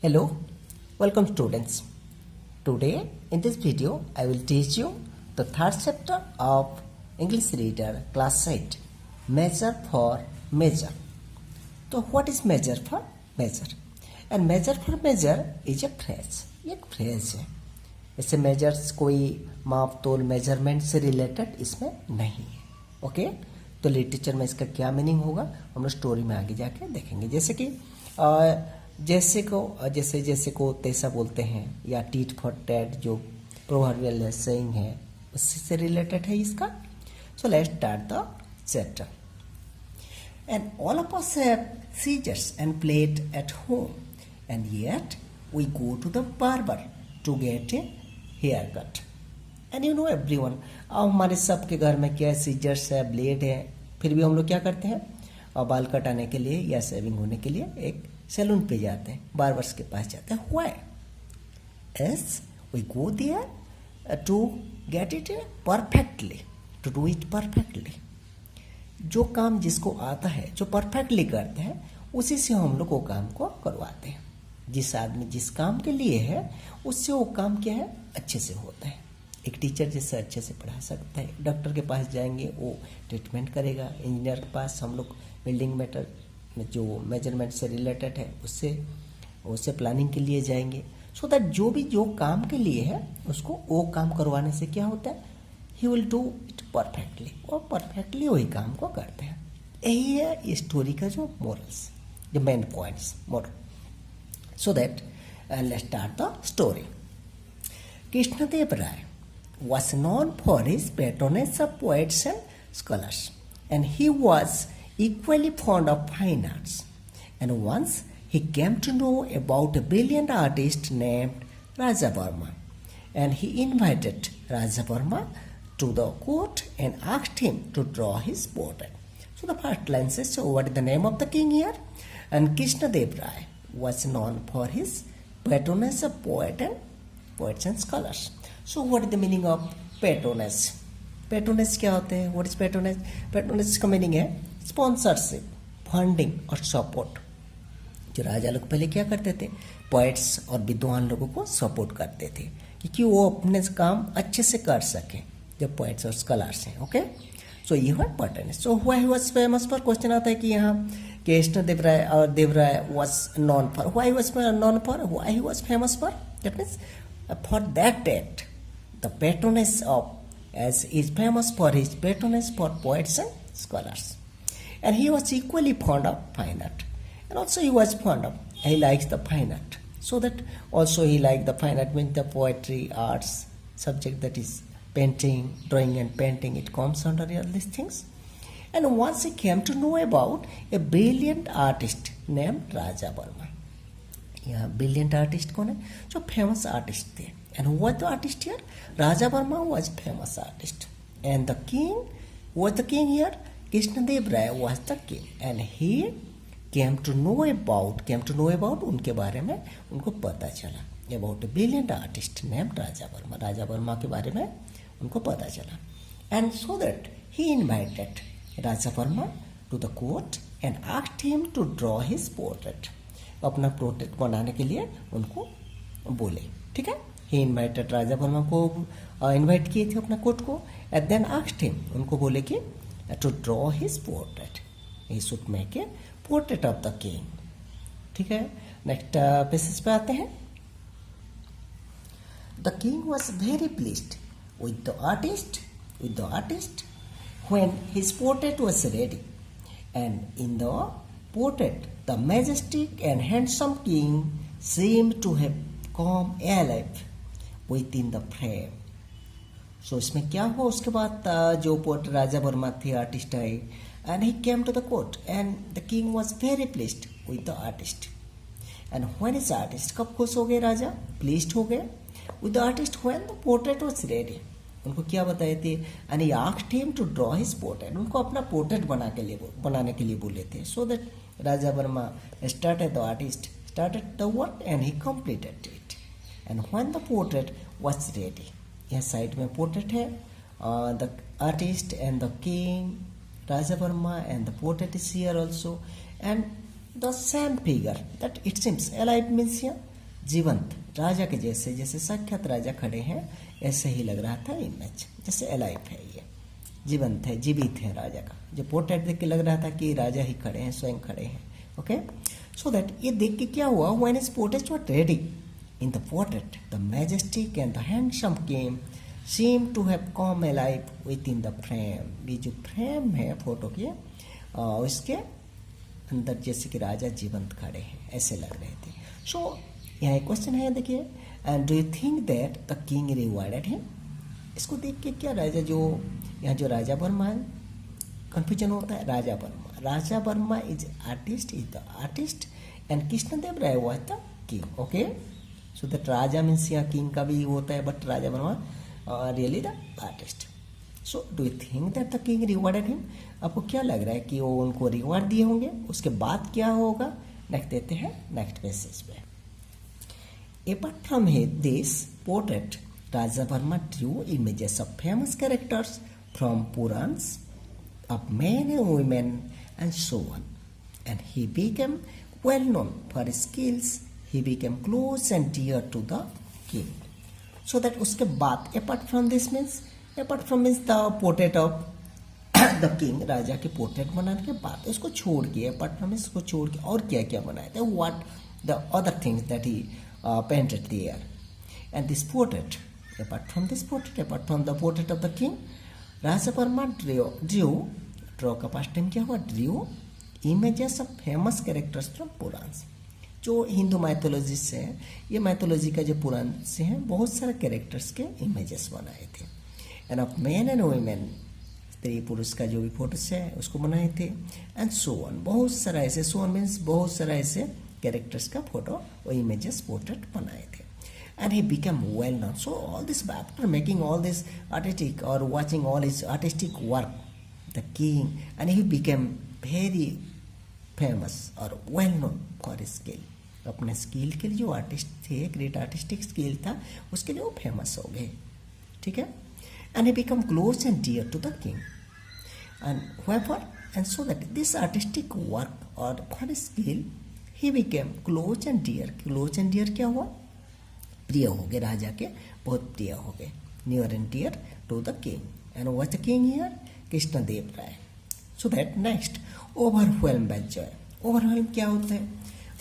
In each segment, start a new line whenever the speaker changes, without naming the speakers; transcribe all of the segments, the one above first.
Hello, welcome students. Today in this video I will teach you the third chapter of English Reader class 8, Measure for Measure. So what is measure for measure? And measure for measure is a phrase. एक phrase है. इससे measures कोई माप तोल measurement से related इसमें नहीं है. ओके तो लिटरेचर में इसका क्या मीनिंग होगा हम लोग स्टोरी में आगे जाके देखेंगे. जैसे कि जैसे को तैसा बोलते हैं या टीट फॉर टैट जो प्रोवर्बियल सेइंग है उससे से रिलेटेड है इसका. So let's start the chapter. And all of us have scissors and plate at home and yet we go to the barber to get a hair cut. And you know everyone, अब हमारे सबके घर में क्या है, seizures है, blade है, फिर भी हम लोग क्या करते हैं और बाल कटाने के लिए या शेविंग होने के लिए एक सैलून पे जाते हैं, बार्बर्स के पास जाते हैं. Why? As we go there to get it perfectly, to do it perfectly. जो काम जिसको आता है, जो परफेक्टली करते हैं, उसी से हम लोग वो काम को करवाते हैं. जिस आदमी जिस काम के लिए है उससे वो काम क्या है अच्छे से होता है. एक टीचर जैसे अच्छे से पढ़ा सकता है, डॉक्टर के पास जाएंगे वो ट्रीटमेंट करेगा, इंजीनियर के पास हम लोग बिल्डिंग मैटर जो मेजरमेंट से रिलेटेड है उससे प्लानिंग के लिए जाएंगे. सो दैट जो काम के लिए है उसको वो काम करवाने से क्या होता है, he will do it perfectly. और परफेक्टली वही काम को करते हैं. यही है इस स्टोरी का जो मोरल्स, जो main points moral. So that let's start the story. Krishnadev Rai was known for his patronage of poets and scholars, and he was equally fond of fine arts. And once he came to know about a brilliant artist named Raja Verma, and he invited Raja Verma to the court and asked him to draw his portrait. So the first line says, so what is the name of the king here? And Krishna Dev Rai was known for his patronage of poets and scholars. So what is the meaning of patronage? Patronage क्या होते हैं? What is patronage? Patronage का meaning है sponsorship, funding और support. जो राजा लोग पहले क्या करते थे, पोएट्स और विद्वान लोगों को सपोर्ट करते थे क्योंकि वो अपने काम अच्छे से कर सके, जब पोएट्स और स्कॉलर्स हैं. ओके सो ये हुआ patronage. So why was famous for, question आता है कि यहाँ कृष्ण देव राय और Dev Rai was known for, why was known for, why he was famous for. That means for that date the patronage of, as is famous for his patronage for poets and scholars. And he was equally fond of fine art. And also he likes the fine art. So that also he liked the fine art, means the poetry, arts, subject that is painting, drawing and painting, it comes under all these things. And once he came to know about a brilliant artist named Raja Verma. यहाँ brilliant artist कौन है, जो famous artist थे. And who was the artist here? Raja Varma was famous artist. And the king was the king here, Krishnadev Rai was the king. And he came to know about उनके बारे में उनको पता चला, about a brilliant artist named Raja Varma. Raja Varma के बारे में उनको पता चला. And so that he invited Raja Varma to the court and asked him to draw his portrait. अपना पोर्ट्रेट बनाने के लिए उनको बोले. ठीक है, ही इन्वाइटेड, राजा वर्मा को इन्वाइट किए थे अपना कोर्ट को. एंड देन आस्क्ड हिम, उनको बोले कि to draw his portrait, he should make a portrait of the king. ठीक है, नेक्स्ट पेसेज पे आते हैं. The king was very pleased with the artist when his portrait was ready. And in the portrait, the majestic and handsome king seemed to have come alive within the frame. So इसमें क्या हुआ उसके बाद, जो port राजा वर्मा थे artist आए, and he came to the court and the king was very pleased with the artist. And when is artist, कब खुश हो गए राजा, pleased हो गए with the artist when the portrait was ready. उनको क्या बताए थे, and he asked him to draw his portrait. उनको अपना पोर्ट्रेट बनाने के लिए बोले थे. So that Raja Verma started the work and he completed it. And when the portrait was ready, यह साइड में पोर्ट्रेट है, the artist and the king, Raja Verma, and the portrait is here also. And the same figure that it seems alive means here जीवंत, राजा के जैसे, जैसे साक्षात राजा खड़े हैं ऐसे ही लग रहा था इमेज, जैसे अलाइव है, ये जीवंत है, जीवित है राजा का। जो पोर्ट्रेट देख के लग रहा था कि राजा ही खड़े हैं, स्वयं खड़े हैं। ओके, सो दैट ये देख के क्या हुआ, when his portrait was ready in the portrait the majestic and the handsome king seem to have come alive within the frame. ये जो फ्रेम है फोटो के उसके अंदर जैसे कि राजा जीवंत खड़े हैं ऐसे लग रहे थे। सो यहाँ एक क्वेश्चन है, देखिए, and do you think that the king rewarded him. इसको देख के क्या राजा, जो यहाँ जो राजा वर्मा है, कंफ्यूजन होता है, Raja Verma is the artist and Krishnadeva Rai was the king. Okay, so that raja means यहाँ किंग का भी होता है, but Raja Verma really the artist. So do you think that the king rewarded him. आपको क्या लग रहा है कि वो उनको रिवार्ड दिए होंगे, उसके बाद क्या होगा, नेक्स्ट देते हैं नेक्स्ट पेज पे। Apart from this portrait, Raja Verma drew images of famous characters from Purans, of men and women, and so on. And he became well known for his skills. He became close and dear to the king. So that उसके बाद, apart from this means the portrait of the king, राजा के portrait बनाने के बाद उसको छोड़ के, apart from इसको छोड़ के और क्या क्या बनाए थे, what the other things that he painted there. And this portrait, apart from the portrait of the king, Raja Verma draw का past time क्या हुआ, drew images of famous characters from Purans. जो हिंदू माइथोलॉजी से है, ये mythology का जो पुराण से है, बहुत सारे कैरेक्टर्स के इमेजेस बनाए थे। End of man and women, स्त्री पुरुष का जो भी फोटोस है उसको बनाए थे। एंड सो ऑन, बहुत सारा ऐसे, सो ऑन मीन्स बहुत सारा ऐसे कैरेक्टर्स का फोटो और इमेजेस पोर्ट्रेट बनाए थे। And he become well known. So all this, after making all this artistic और watching all his artistic work, the king, and he become very famous और well known for his skill. अपने skill के लिए जो artist थे, great artistic skill था, उसके लिए वो फेमस हो गए। ठीक है, and he become close and dear to the king, and wherever, and so that this artistic work और for skill he became close and dear. Close and dear क्या हुआ, प्रिय हो गए, राजा के बहुत प्रिय हो गए, near and dear to the king. And was the king here, Krishnadev Rai. So that next, overwhelm by joy. Overwhelm क्या होता है,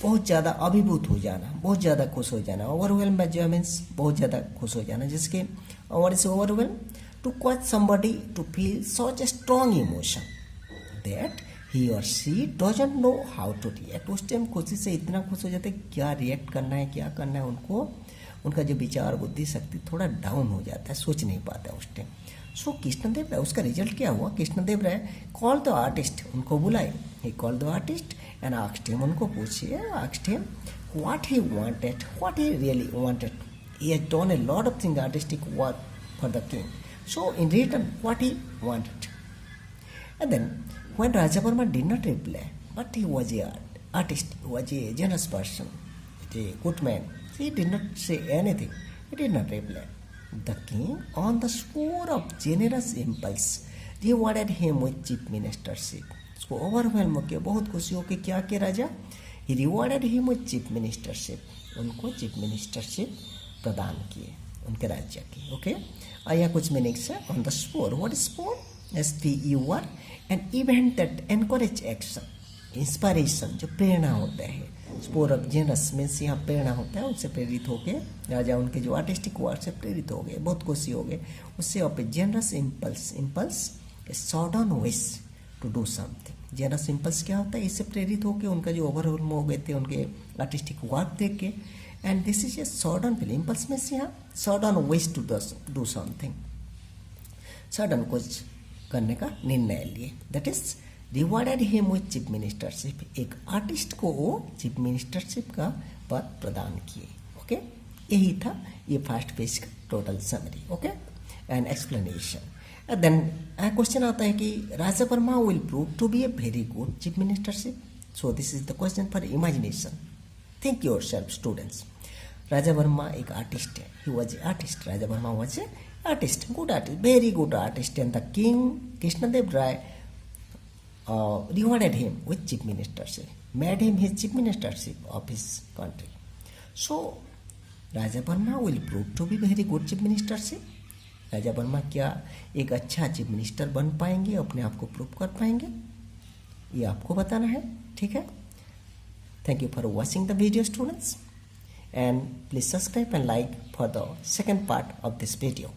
बहुत ज़्यादा अभिभूत हो जाना, बहुत ज़्यादा खुश हो जाना। ओवरवेल्म बाय जॉय मीन्स बहुत ज़्यादा खुश हो जाना, जिसके what is overwhelm, to cause somebody to feel such a strong emotion that he और she doesn't know how to react. उस टाइम खुशी से इतना खुश हो जाते हैं, क्या रिएक्ट करना है, क्या करना है, उनको उनका जो विचार बुद्धि शक्ति थोड़ा डाउन हो जाता है, सोच नहीं पाता उस टाइम। सो कृष्णदेव राय, उसका रिजल्ट क्या हुआ, Krishnadeva Raya call the artist, उनको बुलाए, he call the artist and asked him, उनको पूछिए, asked him what he wanted, what he really wanted. He has done a lot of thing artistic work for the king, so in return what he wanted. And then when Raja Verma did not reply, but he was a artist, he was a generous person, a good man, he did not say anything, he did not reply. The king, on the spur of generous impulse, rewarded him with chief ministership. उसको overwhelm हो गया, बहुत खुशी हो के क्या किया राजा, he rewarded him with chief ministership, उनको chief ministership प्रदान किए उनके राज्य की। ओके, और यहाँ कुछ मीनिंग्स है। On the spore, what is spore, SPUR, an event that encourage action, inspiration, जो प्रेरणा होता है। स्पोर ऑफ जेनस मीन्स यहाँ प्रेरणा होता है, उनसे प्रेरित होके राजा उनके जो आर्टिस्टिक वर्क से प्रेरित हो गए, बहुत खुशी हो गए उससे। और generous impulse, impulse a sudden wish to do something. Generous impulse क्या होता है, इससे प्रेरित होके उनका जो ओवरऑल हो गए थे उनके आर्टिस्टिक वर्क देख के। And this is a sudden feel, impulse means यहाँ sudden wish to do something, sudden कुछ करने का निर्णय लिए। That is rewarded him with chief ministership, एक आर्टिस्ट को वो चीफ मिनिस्टरशिप का पद प्रदान किए। ओके, यही था ये फर्स्ट पेज का total summary. Okay, and explanation. Then question आता है कि Raja Verma will prove to be a very good chief ministership. So this is the question for imagination, think yourself students. Raja Verma एक आर्टिस्ट है, he was a artist, Raja Verma was a artist, good artist, very good artist, and the king Krishnadev Rai rewarded him with chief ministership, made him his chief ministership of his country. So Raja Verma will prove to be very good chief minister से, राजा वर्मा क्या एक अच्छा chief minister बन पाएंगे, अपने आप को prove कर पाएंगे, ये आपको बताना है, ठीक है। Thank you for watching the video students, and please subscribe and like for the second part of this video.